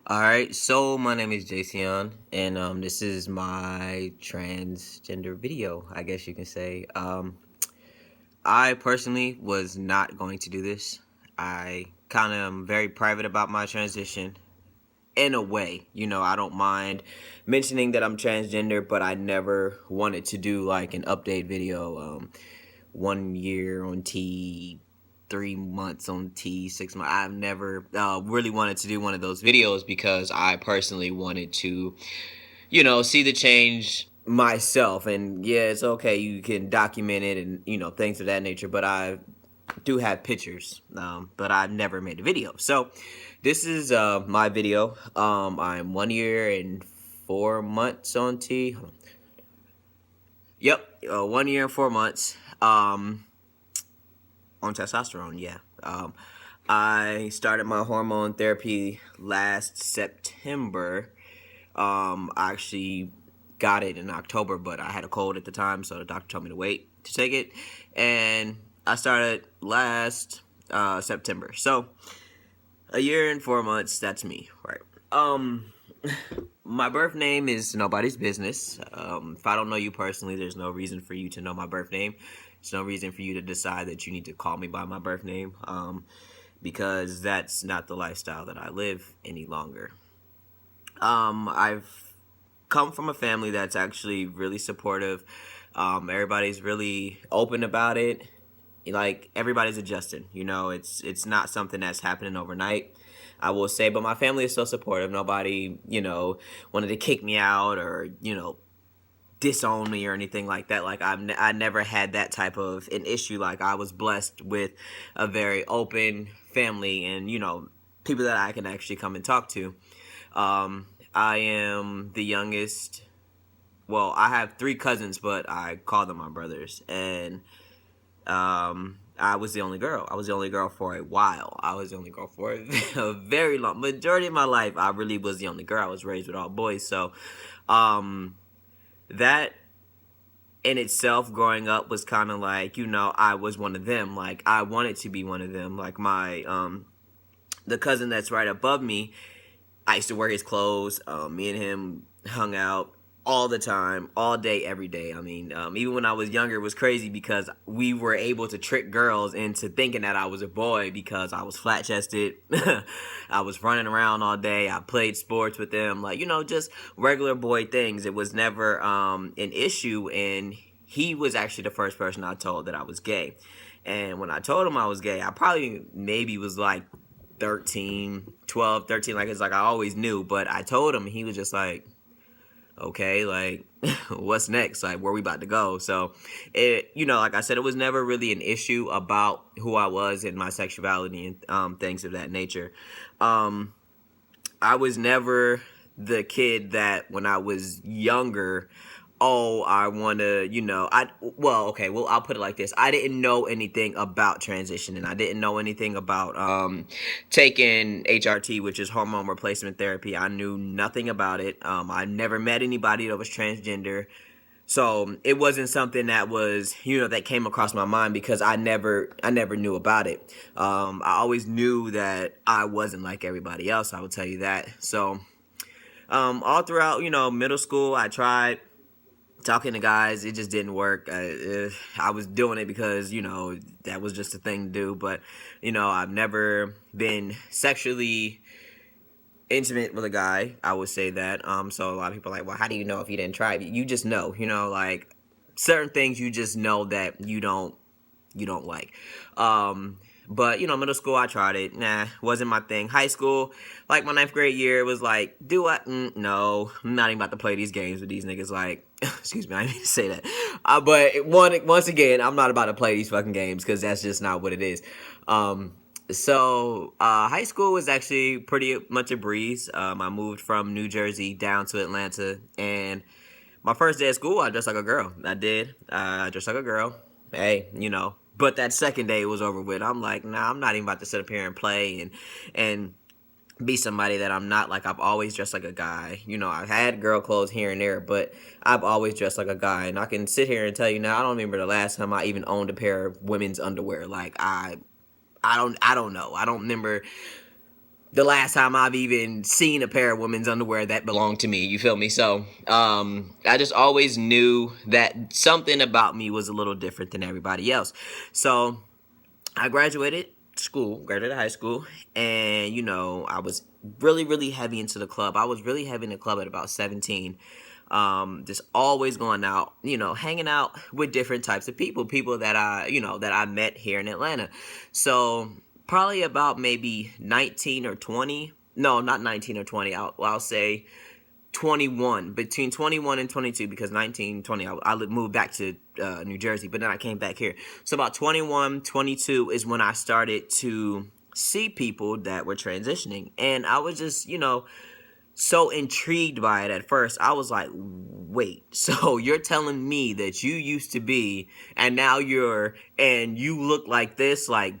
Alright, so my name is Jayceon, and this is my transgender video, I guess you can say. I personally was not going to do this. I kind of am very private about my transition in a way. I don't mind mentioning that I'm transgender, but I never wanted to do like an update video. 1 year on T, 3 months on T, 6 months. I've never really wanted to do one of those videos because I personally wanted to, see the change myself. And yeah, it's okay. You can document it and, things of that nature. But I do have pictures, but I've never made a video. So this is my video. I'm 1 year and 4 months on T. Yep, 1 year and 4 months. On testosterone, yeah. I started my hormone therapy last September. I actually got it in October, but I had a cold at the time, so the doctor told me to wait to take it. And I started last September. So, 1 year and 4 months, that's me, right? My birth name is nobody's business. If I don't know you personally, there's no reason for you to know my birth name. There's no reason for you to decide that you need to call me by my birth name, because that's not the lifestyle that I live any longer. I've come from a family that's actually really supportive. Everybody's really open about it. Like, everybody's adjusting. It's not something that's happening overnight, I will say, but my family is so supportive. Nobody, wanted to kick me out or, disown me or anything like that. Like, I never had that type of an issue. Like, I was blessed with a very open family and, people that I can actually come and talk to. I am the youngest. Well, I have 3 cousins, but I call them my brothers. And I was the only girl. I was the only girl for a while. I was the only girl for a very long majority of my life. I really was the only girl. I was raised with all boys. So, that in itself, growing up, was kind of like, I was one of them. Like, I wanted to be one of them. Like, the cousin that's right above me, I used to wear his clothes. Me and him hung out all the time, all day, every day. I mean, even when I was younger, it was crazy because we were able to trick girls into thinking that I was a boy because I was flat-chested. I was running around all day. I played sports with them, like, just regular boy things. It was never an issue, and he was actually the first person I told that I was gay. And when I told him I was gay, I probably maybe was like 12, 13. Like, it's like I always knew, but I told him, and he was just like, okay, like, what's next? Like, where we about to go? So, like I said, it was never really an issue about who I was and my sexuality and things of that nature. I was never the kid that when I was younger, I want to, I'll put it like this. I didn't know anything about transitioning. I didn't know anything about taking HRT, which is hormone replacement therapy. I knew nothing about it. I never met anybody that was transgender. So it wasn't something that was, that came across my mind because I never knew about it. I always knew that I wasn't like everybody else. I will tell you that. So, all throughout, middle school, I tried talking to guys. It just didn't work. I was doing it because, that was just a thing to do. But, I've never been sexually intimate with a guy. I would say that. So a lot of people are like, well, how do you know if you didn't try it? You just know, like certain things you just know that you don't like. But, middle school, I tried it. Nah, wasn't my thing. High school, like my 9th grade year, it was like, do I? No, I'm not even about to play these games with these niggas. Like, excuse me, I didn't mean to say that. But once again, I'm not about to play these fucking games because that's just not what it is. So, high school was actually pretty much a breeze. I moved from New Jersey down to Atlanta, and my first day of school, I dressed like a girl. I did. I dressed like a girl. Hey, But that second day, it was over with. I'm like, nah, I'm not even about to sit up here and play and be somebody that I'm not. Like, I've always dressed like a guy. I've had girl clothes here and there, but I've always dressed like a guy. And I can sit here and tell you now, I don't remember the last time I even owned a pair of women's underwear. Like, I don't know. I don't remember the last time I've even seen a pair of women's underwear that belonged to me. You feel me? So I just always knew that something about me was a little different than everybody else. So I graduated high school, and I was really, really heavy into the club. I was really heavy in the club at about 17. Just always going out, hanging out with different types of people that I met here in Atlanta. So probably about maybe 19 or 20. No, not 19 or 20. I'll say 21, between 21 and 22, because 19, 20, I moved back to New Jersey, but then I came back here. So about 21, 22 is when I started to see people that were transitioning. And I was just, so intrigued by it at first. I was like, wait, so you're telling me that you used to be, and now and you look like this? Like,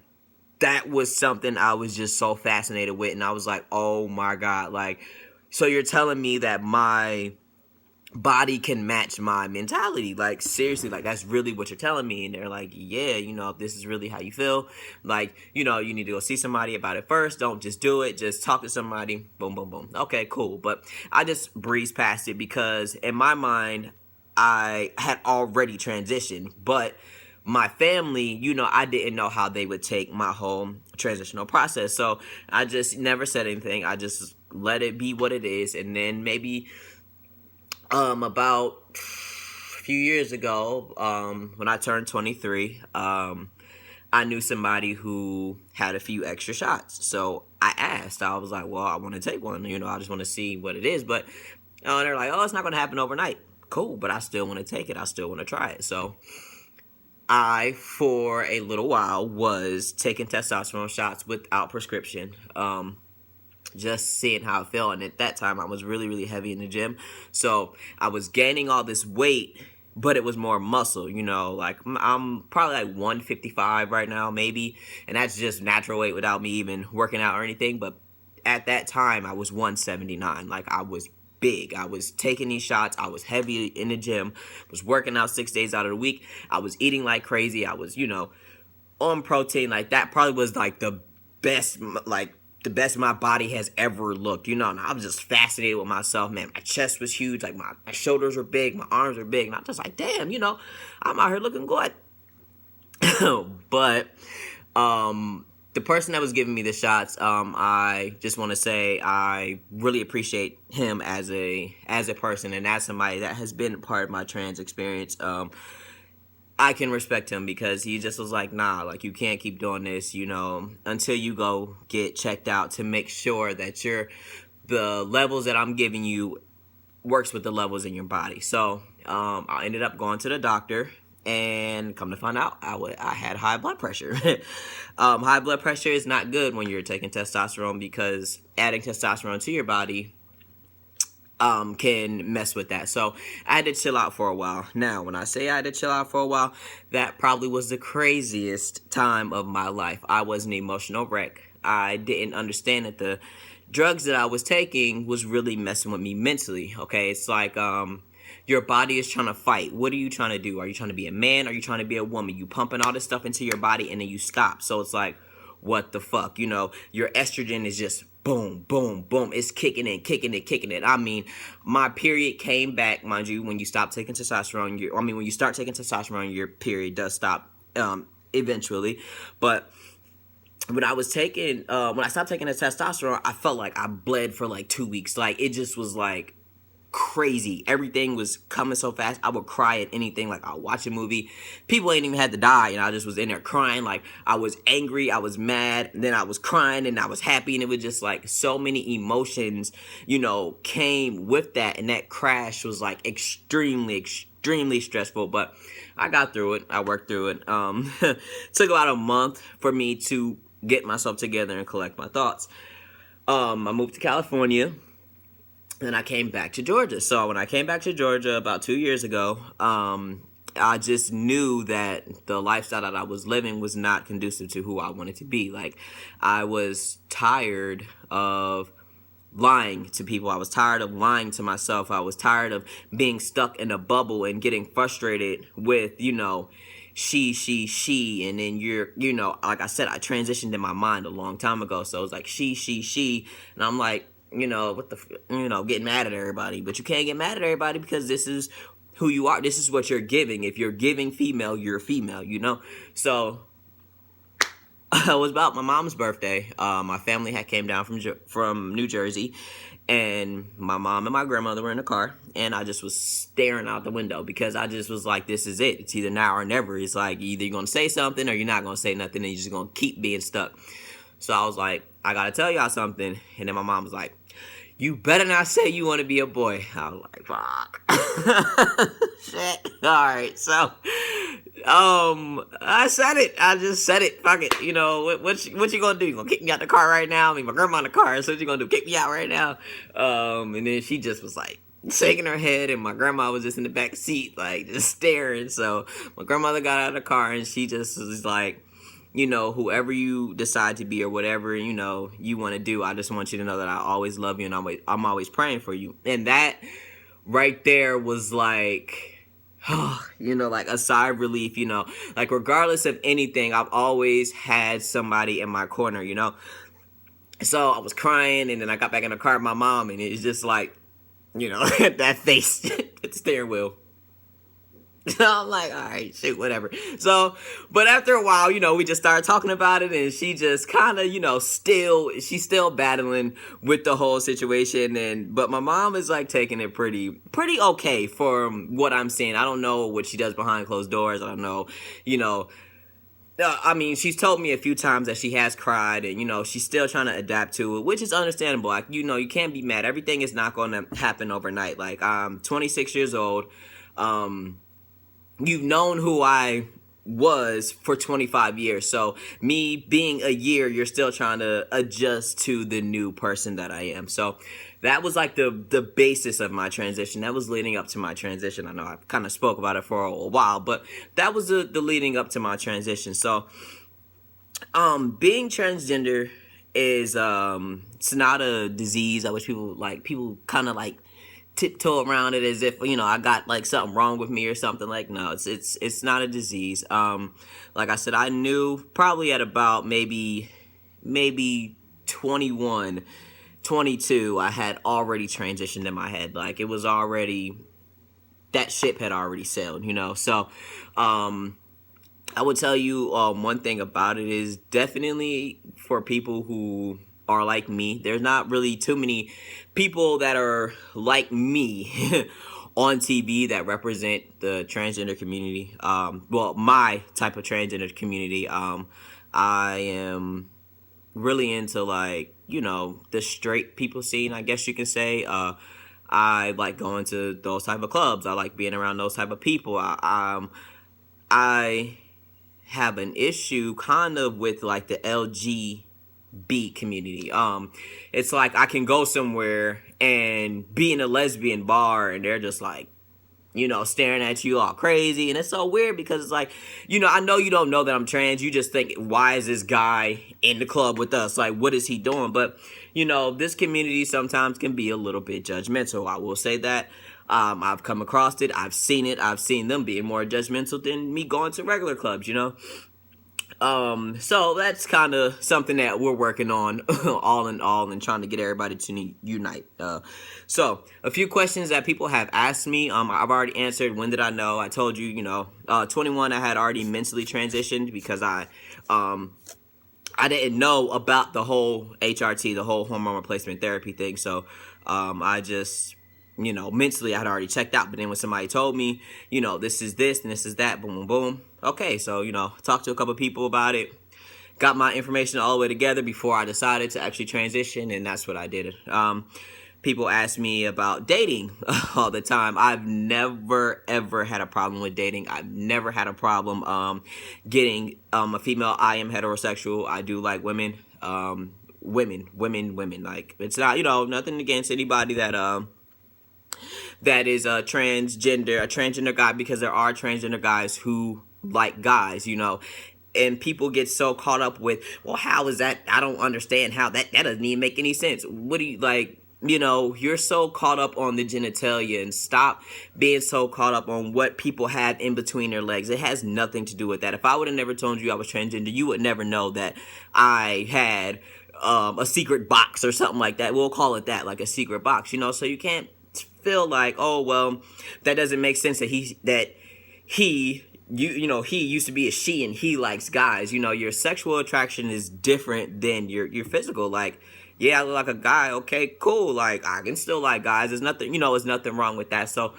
that was something I was just so fascinated with. And I was like, oh my God, like, so you're telling me that my body can match my mentality? Like, seriously, like, that's really what you're telling me? And they're like, yeah, if this is really how you feel, like, you need to go see somebody about it first. Don't just do it. Just talk to somebody. Boom, boom, boom. Okay, cool. But I just breezed past it because in my mind, I had already transitioned. But my family, I didn't know how they would take my whole transitional process. So I just never said anything. I just let it be what it is. And then maybe about a few years ago, when I turned 23, I knew somebody who had a few extra shots. So I asked. I was like, well, I want to take one. I just want to see what it is. But they're like, oh, it's not going to happen overnight. Cool, but I still want to take it. I still want to try it. So I, for a little while, was taking testosterone shots without prescription, just seeing how it felt. And at that time, I was really, really heavy in the gym. So I was gaining all this weight, but it was more muscle, like I'm probably like 155 right now, maybe. And that's just natural weight without me even working out or anything. But at that time, I was 179. Like, I was big. I was taking these shots. I was heavy in the gym. Was working out 6 days out of the week. I was eating like crazy. I was, on protein. Like, that probably was like the best my body has ever looked, and I was just fascinated with myself, man. My chest was huge. Like, my shoulders were big. My arms were big. And I'm just like, damn, I'm out here looking good. But, the person that was giving me the shots, I just want to say I really appreciate him as a person, and as somebody that has been part of my trans experience. I can respect him because he just was like, nah, like, you can't keep doing this, until you go get checked out to make sure that the levels that I'm giving you works with the levels in your body. So I ended up going to the doctor. And come to find out, I had high blood pressure. High blood pressure is not good when you're taking testosterone, because adding testosterone to your body can mess with that. So I had to chill out for a while. Now, when I say I had to chill out for a while, that probably was the craziest time of my life. I was an emotional wreck. I didn't understand that the drugs that I was taking was really messing with me mentally. Okay, it's like your body is trying to fight. What are you trying to do? Are you trying to be a man? Are you trying to be a woman? You pumping all this stuff into your body and then you stop. So it's like, what the fuck? Your estrogen is just boom, boom, boom. It's kicking it. I mean, my period came back, mind you. When you stop taking testosterone, when you start taking testosterone, your period does stop eventually. But when I stopped taking the testosterone, I felt like I bled for like 2 weeks. Like, it just was like crazy. Everything was coming so fast. I would cry at anything. Like, I'll watch a movie. People ain't even had to die, and I just was in there crying. Like, I was angry, I was mad, and then I was crying, and I was happy, and it was just like so many emotions, came with that, and that crash was like extremely, extremely stressful. But I got through it. I worked through it. Took about a month for me to get myself together and collect my thoughts. I moved to California. And I came back to Georgia. So when I came back to Georgia about 2 years ago, I just knew that the lifestyle that I was living was not conducive to who I wanted to be. Like, I was tired of lying to people. I was tired of lying to myself. I was tired of being stuck in a bubble and getting frustrated with, she, and then like I said, I transitioned in my mind a long time ago, so it's like she, and I'm like, what getting mad at everybody, but you can't get mad at everybody because this is who you are. This is what you're giving. If you're giving female, you're female. So it was about my mom's birthday. My family had came down from New Jersey, and my mom and my grandmother were in the car, and I just was staring out the window because I just was like, this is it. It's either now or never. It's like either you're going to say something or you're not going to say nothing, and you're just going to keep being stuck. So I was like, I got to tell y'all something. And then my mom was like, you better not say you want to be a boy. I was like, fuck. Shit. All right. So, I said it. I just said it. Fuck it. What you gonna do? You gonna kick me out the car right now? I mean, my grandma in the car. So what you gonna do? Kick me out right now? And then she just was like shaking her head, and my grandma was just in the back seat, like just staring. So my grandmother got out of the car, and she just was like, whoever you decide to be or whatever, you want to do, I just want you to know that I always love you and I'm always praying for you. And that right there was like, like a sigh of relief, like regardless of anything, I've always had somebody in my corner, So I was crying, and then I got back in the car with my mom, and it's just like, that face at the steering wheel. So I'm like, all right, shoot, whatever. So, but after a while, we just started talking about it, and she just kind of, she's still battling with the whole situation. But my mom is like taking it pretty okay for what I'm seeing. I don't know what she does behind closed doors. I don't know, I mean, she's told me a few times that she has cried, and, she's still trying to adapt to it, which is understandable. Like, you can't be mad. Everything is not going to happen overnight. Like, I'm 26 years old. You've known who I was for 25 years. So me being a year, you're still trying to adjust to the new person that I am. So that was like the basis of my transition. That was leading up to my transition. I know I kind of spoke about it for a while, but that was the leading up to my transition. So being transgender is it's not a disease. I wish people kind of like tiptoe around it as if I got like something wrong with me or something. Like, no, it's not a disease. Like I said, I knew probably at about maybe 21, 22, I had already transitioned in my head. Like, it was already, that ship had already sailed, So I would tell you one thing about it is definitely for people who are like me. There's not really too many people that are like me on TV that represent the transgender community. My type of transgender community. I am really into like, the straight people scene, I guess you can say. I like going to those type of clubs. I like being around those type of people. I have an issue kind of with like the LGBT community. It's like I can go somewhere and be in a lesbian bar, and they're just like, staring at you all crazy. And it's so weird because it's like, I know you don't know that I'm trans. You just think, why is this guy in the club with us? Like, what is he doing? But, this community sometimes can be a little bit judgmental. I will say that. I've come across it. I've seen it. I've seen them being more judgmental than me going to regular clubs, So that's kind of something that we're working on all in all, and trying to get everybody to unite. So a few questions that people have asked me, I've already answered. When did I know? I told you, 21, I had already mentally transitioned because I didn't know about the whole HRT, the whole hormone replacement therapy thing. So, I just, mentally I had already checked out. But then when somebody told me, this is this and this is that, boom, boom, boom. Okay, so, talked to a couple people about it, got my information all the way together before I decided to actually transition, and that's what I did. People ask me about dating all the time. I've never, ever had a problem with dating. I've never had a problem getting a female. I am heterosexual. I do like women. Women. Like, it's not, nothing against anybody that is a transgender guy, because there are transgender guys who like guys, and people get so caught up with, well, how is that? I don't understand how that doesn't even make any sense. What do you like? you're so caught up on the genitalia, and stop being so caught up on what people have in between their legs. It has nothing to do with that. If I would have never told you I was transgender, you would never know that I had a secret box or something like that. We'll call it that, like a secret box, so you can't feel like, oh, well, that doesn't make sense that he used to be a she and he likes guys. Your sexual attraction is different than your physical. Like, yeah, I look like a guy. Okay, cool. Like, I can still like guys. There's nothing, there's nothing wrong with that. So,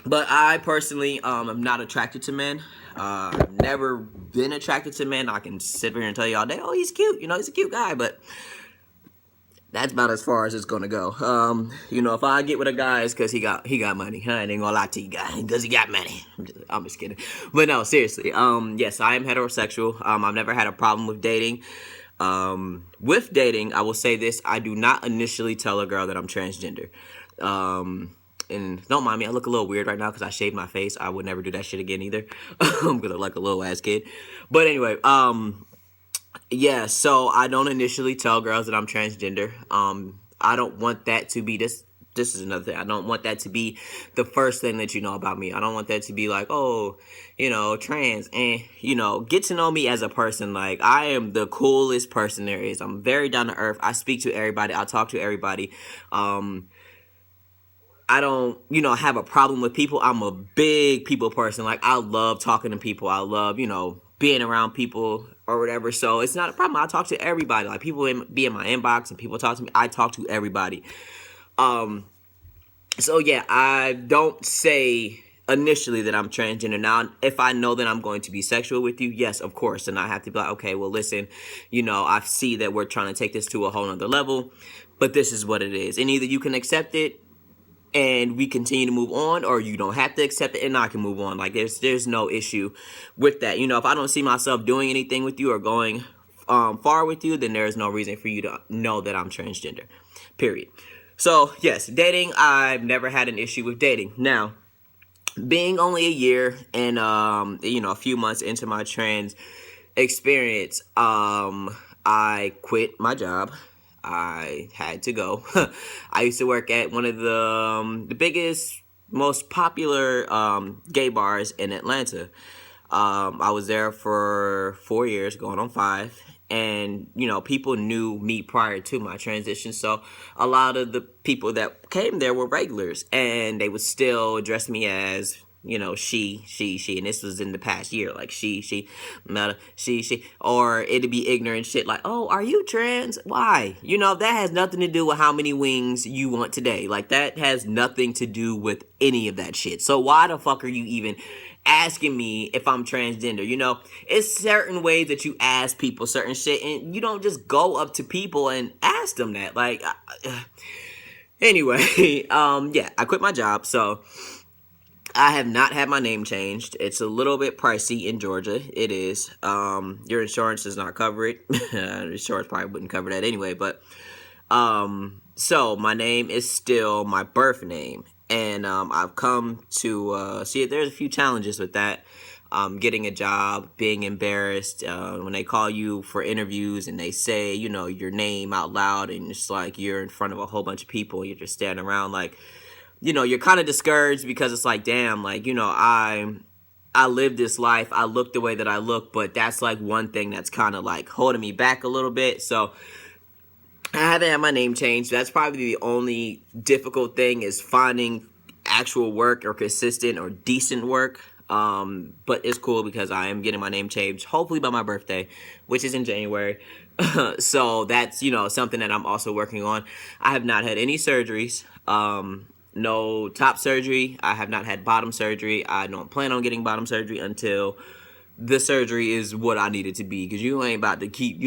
but I personally am not attracted to men. Never been attracted to men. I can sit here and tell you all day, oh, he's cute. He's a cute guy. But that's about as far as it's gonna go. If I get with a guy, it's because he got money. I ain't gonna lie to you guys, because he got money. I'm just kidding. But no, seriously. Yes, I am heterosexual. I've never had a problem with dating. With dating, I will say this: I do not initially tell a girl that I'm transgender. And don't mind me, I look a little weird right now because I shaved my face. I would never do that shit again either. I'm gonna look like a little ass kid. But anyway, yeah, so I don't initially tell girls that I'm transgender. I don't want that to be this is another thing. I don't want that to be the first thing that you know about me. I don't want that to be like, oh, trans. And, get to know me as a person. Like, I am the coolest person there is. I'm very down to earth. I speak to everybody. I talk to everybody. I don't, have a problem with people. I'm a big people person. Like, I love talking to people. I love, being around people or whatever. So it's not a problem. I talk to everybody. Like, people be in my inbox and people talk to me. I talk to everybody. So yeah, I don't say initially that I'm transgender. Now, if I know that I'm going to be sexual with you, yes, of course. And I have to be like, okay, well, listen, I see that we're trying to take this to a whole nother level, but this is what it is. And either you can accept it and we continue to move on, or you don't have to accept it and I can move on. Like, there's no issue with that. If I don't see myself doing anything with you or going far with you, then there's no reason for you to know that I'm transgender, period. So yes, dating, I've never had an issue with dating. Now, being only a year and a few months into my trans experience, I quit my job. I had to go. I used to work at one of the biggest, most popular gay bars in Atlanta. I was there for 4 years, going on 5. And, people knew me prior to my transition. So a lot of the people that came there were regulars. And they would still address me as, she. And this was in the past year. Like, she. Or it'd be ignorant shit like, oh, are you trans? Why? That has nothing to do with how many wings you want today. Like, that has nothing to do with any of that shit. So why the fuck are you even asking me if I'm transgender? It's certain ways that you ask people certain shit, and you don't just go up to people and ask them that. Like, anyway, yeah, I quit my job, so I have not had my name changed. It's a little bit pricey in Georgia. It is. Your insurance does not cover it. Insurance probably wouldn't cover that anyway, but so my name is still my birth name. And I've come to see it. There's a few challenges with that. Getting a job, being embarrassed when they call you for interviews and they say, your name out loud, and it's like you're in front of a whole bunch of people and you're just standing around like, you're kind of discouraged because it's like, damn, like, I live this life. I look the way that I look, but that's like one thing that's kind of like holding me back a little bit. So I haven't had my name changed. That's probably the only difficult thing, is finding actual work or consistent or decent work. But it's cool because I am getting my name changed, hopefully by my birthday, which is in January. So that's, something that I'm also working on. I have not had any surgeries. No top surgery. I have not had bottom surgery. I don't plan on getting bottom surgery until the surgery is what I need it to be, because you ain't about to keep,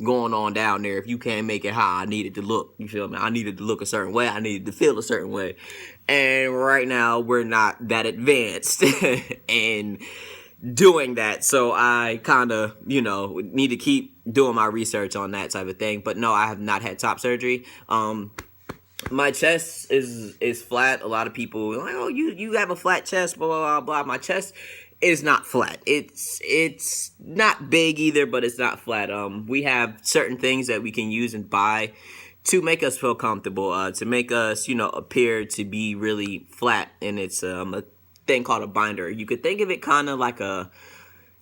going on down there if you can't make it how I need it to look. You feel me? I needed to look a certain way. I needed to feel a certain way. And right now, we're not that advanced in doing that. So I kind of, need to keep doing my research on that type of thing. But no, I have not had top surgery. My chest is flat. A lot of people are like, oh, you have a flat chest, blah, blah, blah, blah. My chest is not flat. It's not big either, but it's not flat. We have certain things that we can use and buy to make us feel comfortable, to make us, appear to be really flat. And it's a thing called a binder. You could think of it kind of like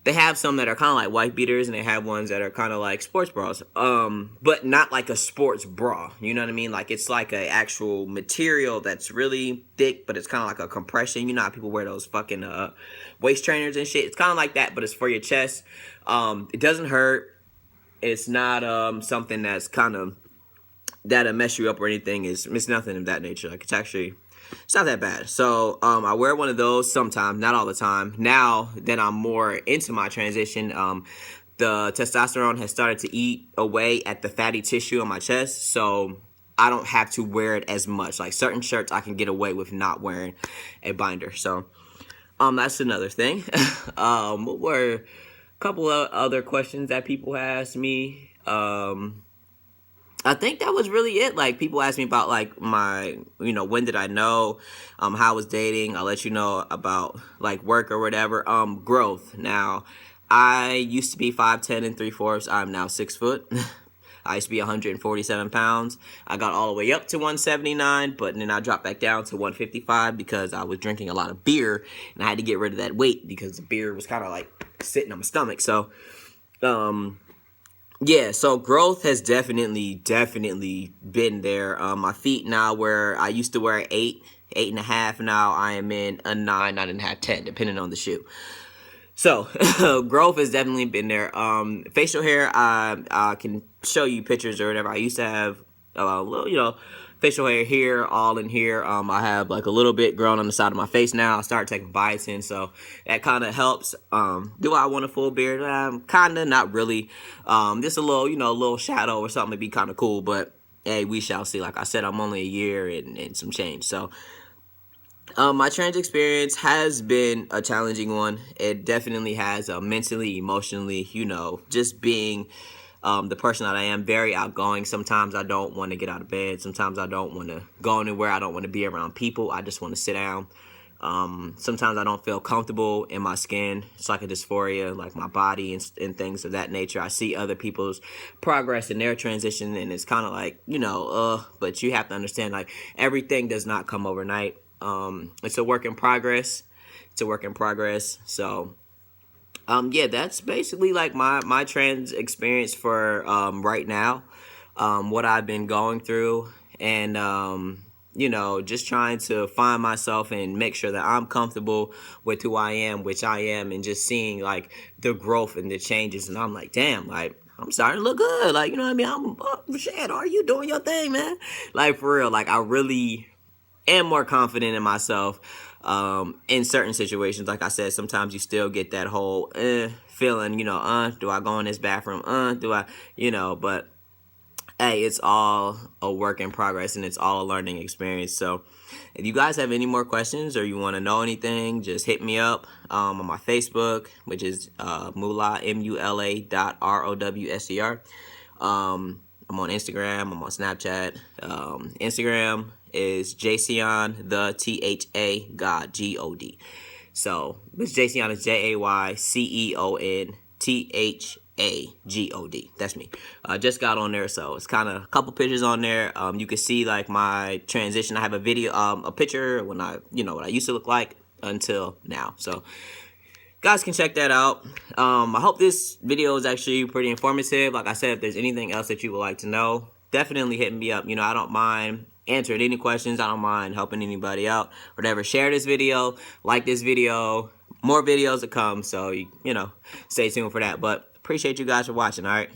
they have some that are kind of like wife beaters, and they have ones that are kind of like sports bras, but not like a sports bra. You know what I mean? Like, it's like a actual material that's really thick, but it's kind of like a compression. You know how people wear those fucking waist trainers and shit? It's kind of like that, but it's for your chest. It doesn't hurt. It's not something that's kind of that'll mess you up or anything. It's nothing of that nature. Like, it's not that bad. So I wear one of those sometimes, not all the time. Now that I'm more into my transition, the testosterone has started to eat away at the fatty tissue on my chest, so I don't have to wear it as much. Like, certain shirts I can get away with not wearing a binder. So that's another thing. What were a couple of other questions that people asked me? I think that was really it. Like, people ask me about, like, my, when did I know, how I was dating. I'll let you know about, like, work or whatever. Growth. Now, I used to be 5'10" 3/4. I'm now 6 foot. I used to be 147 pounds. I got all the way up to 179, but then I dropped back down to 155 because I was drinking a lot of beer, and I had to get rid of that weight because the beer was kind of, like, sitting on my stomach. So, yeah, so growth has definitely been there. My feet now, where I used to wear 8.5, now I am in a 9.5, 10, depending on the shoe. So growth has definitely been there. Facial hair, I can show you pictures or whatever. I used to have a little, facial hair here, all in here. I have like a little bit grown on the side of my face now. I started taking biotin, so that kind of helps. Do I want a full beard? Kind of, not really. Just a little, a little shadow or something would be kind of cool, but hey, we shall see. Like I said, I'm only a year and some change. So my trans experience has been a challenging one. It definitely has, mentally, emotionally, just being the person that I am, very outgoing. Sometimes I don't want to get out of bed. Sometimes I don't want to go anywhere. I don't want to be around people. I just want to sit down. Sometimes I don't feel comfortable in my skin. It's like a dysphoria, like my body and things of that nature. I see other people's progress in their transition, and it's kind of like, but you have to understand, like, everything does not come overnight. It's a work in progress. So yeah, that's basically like my trans experience for right now, what I've been going through, and just trying to find myself and make sure that I'm comfortable with who I am, which I am, and just seeing like the growth and the changes, and I'm like, damn, like, I'm starting to look good, like, you know what I mean? Shit, are you doing your thing, man? Like, for real, like, I really am more confident in myself. In certain situations, like I said, sometimes you still get that whole feeling, do I go in this bathroom? Do I, but hey, it's all a work in progress, and it's all a learning experience. So if you guys have any more questions or you want to know anything, just hit me up on my Facebook, which is Mula, MULA.ROWSER. I'm on Instagram. I'm on Snapchat. Instagram is Jayceon, the THA God, God. So this Jayceon is JAYCEON That's me. Just got on there, so it's kind of a couple pictures on there. You can see like my transition. I have a video, a picture when I, what I used to look like until now. So guys can check that out. I hope this video is actually pretty informative. Like I said, if there's anything else that you would like to know, definitely hit me up. I don't mind answering any questions. I don't mind helping anybody out. Whatever. Share this video. Like this video. More videos to come. So, stay tuned for that. But appreciate you guys for watching, all right?